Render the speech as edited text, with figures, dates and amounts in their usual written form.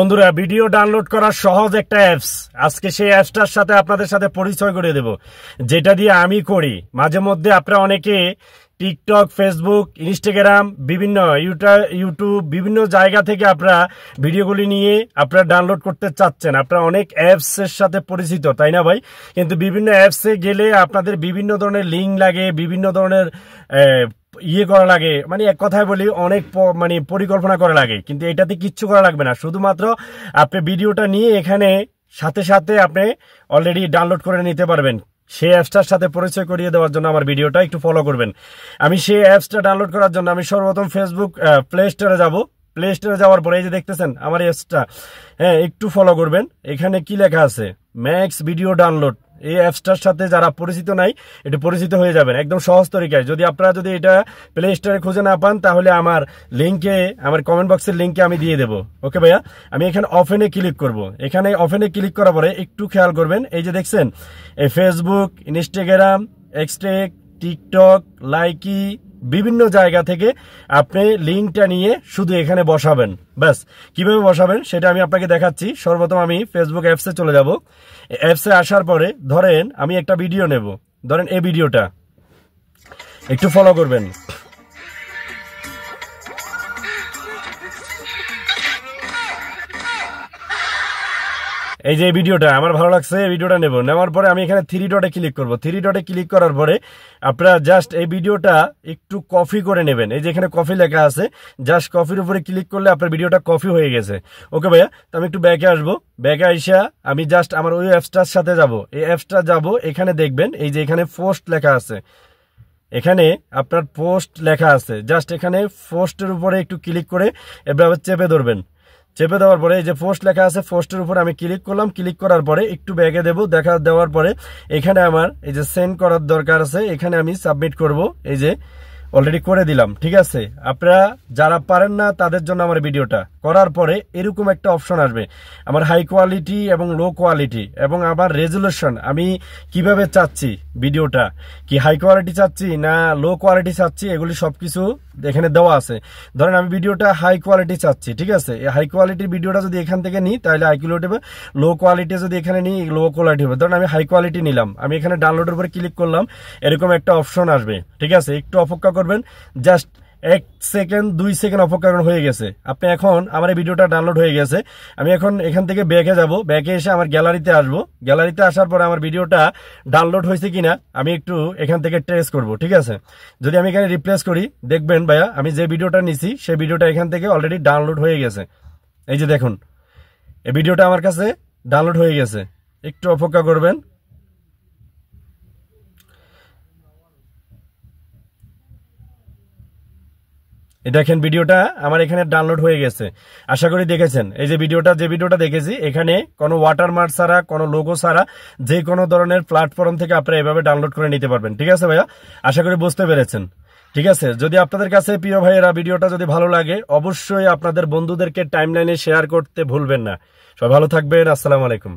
বন্ধুরা, video download করার সহজ একটা অ্যাপস, আজকে সেই অ্যাপসটার সাথে আপনাদের সাথে পরিচয় করে দেব, যেটা দিয়ে আমি করি। মাঝে মধ্যে আপনারা অনেকে টিকটক, ফেসবুক, ইনস্টাগ্রাম, বিভিন্ন ইউটিউব বিভিন্ন জায়গা থেকে আপনারা ভিডিওগুলি নিয়ে আপনারা ডাউনলোড করতে চাচ্ছেন। আপনারা অনেক অ্যাপসের সাথে পরিচিত, তাই না ভাই? কিন্তু বিভিন্ন অ্যাপসে গেলে আপনাদের বিভিন্ন ধরনের লিঙ্ক লাগে, বিভিন্ন ধরনের করা লাগে, মানে এক কথায় বলি অনেক পরিকল্পনা করা লাগে। কিন্তু এটাতে কিচ্ছু করা লাগবে না, শুধুমাত্র আপনি ভিডিওটা নিয়ে এখানে সাথে সাথে আপনি অলরেডি ডাউনলোড করে নিতে পারবেন। সেই অ্যাপসটার সাথে পরিচয় করিয়ে দেওয়ার জন্য আমার ভিডিওটা একটু ফলো করবেন। আমি সেই অ্যাপসটা ডাউনলোড করার জন্য আমি সর্বপ্রথম ফেসবুক প্লে স্টোরে যাব। প্লে স্টোরে যাওয়ার পরে এই যে দেখতেছেন আমার অ্যাপসটা, হ্যাঁ একটু ফলো করবেন। এখানে কি লেখা আছে, ম্যাক্স ভিডিও ডাউনলোড। এই অ্যাপসটার সাথে যারা পরিচিত নাই, একটু পরিচিত হয়ে যাবেন একদম সহজ তরিকায়। যদি আপনারা এটা প্লে স্টোরে খুঁজে না পান, তাহলে আমার লিঙ্কে, আমার কমেন্ট বক্সের লিঙ্কে আমি দিয়ে দেবো। ওকে ভাইয়া, আমি এখানে ওপেনে ক্লিক করব। এখানে ওপেনে ক্লিক করার পরে একটু খেয়াল করবেন, এই যে দেখছেন এই Facebook, Instagram, Xtec, TikTok, Likee, বিভিন্ন জায়গা থেকে আপনি লিঙ্কটা নিয়ে শুধু এখানে বসাবেন। ব্যাস, কিভাবে বসাবেন সেটা আমি আপনাকে দেখাচ্ছি। সর্বপ্রথম আমি ফেসবুক অ্যাপসে চলে যাব। অ্যাপসে আসার পরে ধরেন আমি একটা ভিডিও নেব, ধরেন এই ভিডিওটা একটু ফলো করবেন। এই যে ভিডিওটা আমার ভালো লাগছে, এই ভিডিওটা নেব। নেওয়ার পরে আমি এখানে থ্রি ডটে ক্লিক করব। থ্রি ডটে ক্লিক করার পরে আপনারা জাস্ট এই ভিডিওটা একটু কপি করে নেবেন। এই যে এখানে কপি লেখা আছে, জাস্ট কপির উপরে ক্লিক করলে আপনার ভিডিওটা কপি হয়ে গেছে। ওকে ভাইয়া, তো আমি একটু ব্যাকে আসবো। ব্যাকে আইসা আমি জাস্ট আমার ওই অ্যাপসটার সাথে যাব। এই অ্যাপসটা যাব, এখানে দেখবেন এই যে এখানে পোস্ট লেখা আছে, এখানে আপনার পোস্ট লেখা আছে। জাস্ট এখানে পোস্টের উপরে একটু ক্লিক করে এবার চেপে ধরবেন। চেপে দেওয়ার পরে এই যে পোস্ট লেখা আছে, পোস্টের উপর আমি ক্লিক করলাম। ক্লিক করার পরে একটু ব্যাগে দেবো। দেওয়ার পরে এখানে আমার এই যে সেন্ড করার দরকার আছে, এখানে আমি সাবমিট করব। এই যে অলরেডি করে দিলাম, ঠিক আছে। আপনারা যারা পারেন না তাদের জন্য আমার ভিডিওটা করার পরে এরকম একটা অপশন আসবে, আমার হাই কোয়ালিটি এবং লো কোয়ালিটি এবং আমার রেজুলেশন, আমি কিভাবে চাচ্ছি ভিডিওটা, কি হাই কোয়ালিটি চাচ্ছি না লো কোয়ালিটি চাচ্ছি, এগুলি সবকিছু এখানে দেওয়া আছে। ধরেন আমি ভিডিওটা হাই কোয়ালিটি চাচ্ছি, ঠিক আছে। এই হাই কোয়ালিটির ভিডিওটা যদি এখান থেকে নিই তাহলে হাই কোয়ালিটি হবে, লো কোয়ালিটি যদি এখানে নিই লো কোয়ালিটি হবে। ধরেন আমি হাই কোয়ালিটি নিলাম, আমি এখানে ডাউনলোডের উপরে ক্লিক করলাম, এরকম একটা অপশন আসবে, ঠিক আছে। একটু অপেক্ষা করবেন, জাস্ট 1 সেকেন্ড 2 সেকেন্ড অপেক্ষা হয়ে গেছে। আপনি এখন আমার এই ভিডিওটা ডাউনলোড হয়ে গেছে। আমি এখন এখান থেকে ব্যাকে যাব। ব্যাকে এসে আমার গ্যালারিতে আসবো। গ্যালারিতে আসার পরে আমার ভিডিওটা ডাউনলোড হয়েছে কিনা আমি একটু এখান থেকে ট্রেস করব, ঠিক আছে। যদি আমি এখানে রিপ্লেস করি, দেখবেন ভাইয়া আমি যে ভিডিওটা নিছি সেই ভিডিওটা এখান থেকে অলরেডি ডাউনলোড হয়ে গেছে। এই যে দেখুন, এই ভিডিওটা আমার কাছে ডাউনলোড হয়ে গেছে। একটু অপেক্ষা করবেন। দেখেন ভিডিওটা আমার এখানে ডাউনলোড হয়ে গেছে, আশা করি দেখেছেন। এই যে ভিডিওটা দেখেছি, এখানে কোনো ওয়াটারমার্ক ছাড়া, কোনো লোগো ছাড়া, যে কোনো ধরনের প্ল্যাটফর্ম থেকে আপনারা এভাবে ডাউনলোড করে নিতে পারবেন, ঠিক আছে ভাইয়া। আশা করি বুঝতে পেরেছেন, ঠিক আছে। যদি আপনাদের কাছে প্রিয় ভাইয়েরা ভিডিওটা যদি ভালো লাগে, অবশ্যই আপনাদের বন্ধুদেরকে টাইমলাইনে শেয়ার করতে ভুলবেন না। সবাই ভালো থাকবেন, আসসালামু আলাইকুম।